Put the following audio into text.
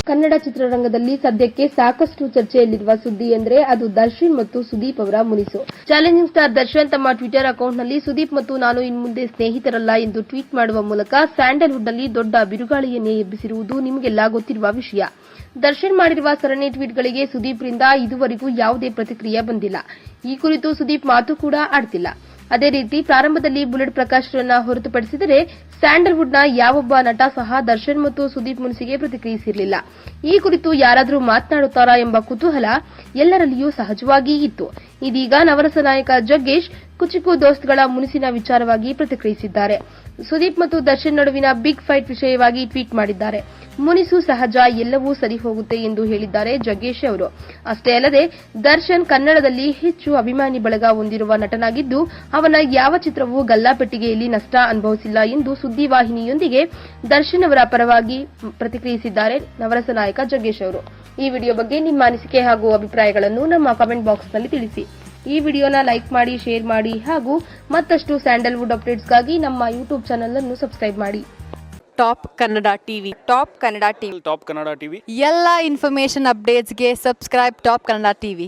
ಕನ್ನಡ ಚಿತ್ರರಂಗದಲ್ಲಿ ಸದ್ಯಕ್ಕೆ ಸಾಕಷ್ಟು ಚರ್ಚೆಯಲ್ಲಿರುವ ಸುದ್ದಿ ಎಂದರೆ ಅದು ದರ್ಶನ್ ಮತ್ತು ಸುದೀಪ್ ಅವರ ಮುನಿಸು. ಚಾಲೆಂಜಿಂಗ್ ಸ್ಟಾರ್ ದರ್ಶನ್ ತಮ್ಮ ಟ್ವಿಟರ್ ಅಕೌಂಟ್ನಲ್ಲಿ ಸುದೀಪ್ ಮತ್ತು ನಾನು ಇನ್ಮುಂದೆ ಸ್ನೇಹಿತರಲ್ಲ ಎಂದು ಟ್ವೀಟ್ ಮಾಡುವ ಮೂಲಕ ಸ್ಯಾಂಡಲ್ವುಡ್ನಲ್ಲಿ ದೊಡ್ಡ ಬಿರುಗಾಳಿಯನ್ನೇ ಎಬ್ಬಿಸಿರುವುದು ನಿಮಗೆಲ್ಲ ಗೊತ್ತಿರುವ ವಿಷಯ. ದರ್ಶನ್ ಮಾಡಿರುವ ಸರಣಿ ಟ್ವೀಟ್ಗಳಿಗೆ ಸುದೀಪ್ರಿಂದ ಇದುವರೆಗೂ ಯಾವುದೇ ಪ್ರತಿಕ್ರಿಯೆ ಬಂದಿಲ್ಲ. ಈ ಕುರಿತು ಸುದೀಪ್ ಮಾತು ಕೂಡ ಆಡ್ತಿಲ್ಲ. ಅದೇ ರೀತಿ ಪ್ರಾರಂಭದಲ್ಲಿ ಬುಲೆಟ್ ಪ್ರಕಾಶ್ರನ್ನ ಹೊರತುಪಡಿಸಿದರೆ ಸ್ಯಾಂಡಲ್ವುಡ್ನ ಯಾವೊಬ್ಬ ನಟ ಸಹ ದರ್ಶನ್ ಮತ್ತು ಸುದೀಪ್ ಮುನಿಸಿಗೆ ಪ್ರತಿಕ್ರಿಯಿಸಿರಲಿಲ್ಲ. ಈ ಕುರಿತು ಯಾರಾದರೂ ಮಾತನಾಡುತ್ತಾರಾ ಎಂಬ ಕುತೂಹಲ ಎಲ್ಲರಲ್ಲಿಯೂ ಸಹಜವಾಗಿ ಇತ್ತು. ಇದೀಗ ನವರಸ ನಾಯಕ ಜಗ್ಗೇಶ್ ಕುಚಿಕು ದೋಸ್ತ್ಗಳ ಮುನಿಸಿನ ವಿಚಾರವಾಗಿ ಪ್ರತಿಕ್ರಿಯಿಸಿದ್ದಾರೆ. ಸುದೀಪ್ ಮತ್ತು ದರ್ಶನ್ ನಡುವಿನ ಬಿಗ್ ಫೈಟ್ ವಿಷಯವಾಗಿ ಟ್ವೀಟ್ ಮಾಡಿದ್ದಾರೆ. ಮುನಿಸು ಸಹಜ, ಎಲ್ಲವೂ ಸರಿ ಹೋಗುತ್ತೆ ಎಂದು ಹೇಳಿದ್ದಾರೆ ಜಗ್ಗೇಶ್ ಅವರು. ಅಷ್ಟೇ ಅಲ್ಲದೆ ದರ್ಶನ್ ಕನ್ನಡದಲ್ಲಿ ಹೆಚ್ಚು ಅಭಿಮಾನಿ ಬಳಗ ಹೊಂದಿರುವ ನಟನಾಗಿದ್ದು ಅವನ ಯಾವ ಚಿತ್ರವೂ ಗಲ್ಲಾಪೆಟ್ಟಿಗೆಯಲ್ಲಿ ನಷ್ಟ ಅನುಭವಿಸಿಲ್ಲ ಎಂದು ಸುದ್ದಿವಾಹಿನಿಯೊಂದಿಗೆ ದರ್ಶನ್ ಅವರ ಪರವಾಗಿ ಪ್ರತಿಕ್ರಿಯಿಸಿದ್ದಾರೆ ನವರಸ ನಾಯಕ ಜಗ್ಗೇಶ್ ಅವರು. ಈ ವಿಡಿಯೋ ಬಗ್ಗೆ ನಿಮ್ಮ ಅನಿಸಿಕೆ ಹಾಗೂ ಅಭಿಪ್ರಾಯಗಳನ್ನು ನಮ್ಮ ಕಮೆಂಟ್ ಬಾಕ್ಸ್ನಲ್ಲಿ ತಿಳಿಸಿ. ಈ ವಿಡಿಯೋನ ಲೈಕ್ ಮಾಡಿ, ಶೇರ್ ಮಾಡಿ ಹಾಗೂ ಮತ್ತಷ್ಟು ಸ್ಯಾಂಡಲ್ವುಡ್ ಅಪ್ಡೇಟ್ಸ್ಗಾಗಿ ನಮ್ಮ ಯೂಟ್ಯೂಬ್ ಚಾನೆಲ್ ಅನ್ನು ಸಬ್ಸ್ಕ್ರೈಬ್ ಮಾಡಿ. Top Kannada TV. Top Kannada TV top Kannada TV ಎಲ್ಲ ಇನ್ಫಾರ್ಮೇಶನ್ ಅಪ್ಡೇಟ್ಸ್ಗೆ ಸಬ್ಸ್ಕ್ರೈಬ್ ಟಾಪ್ ಕನ್ನಡ ಟಿವಿ.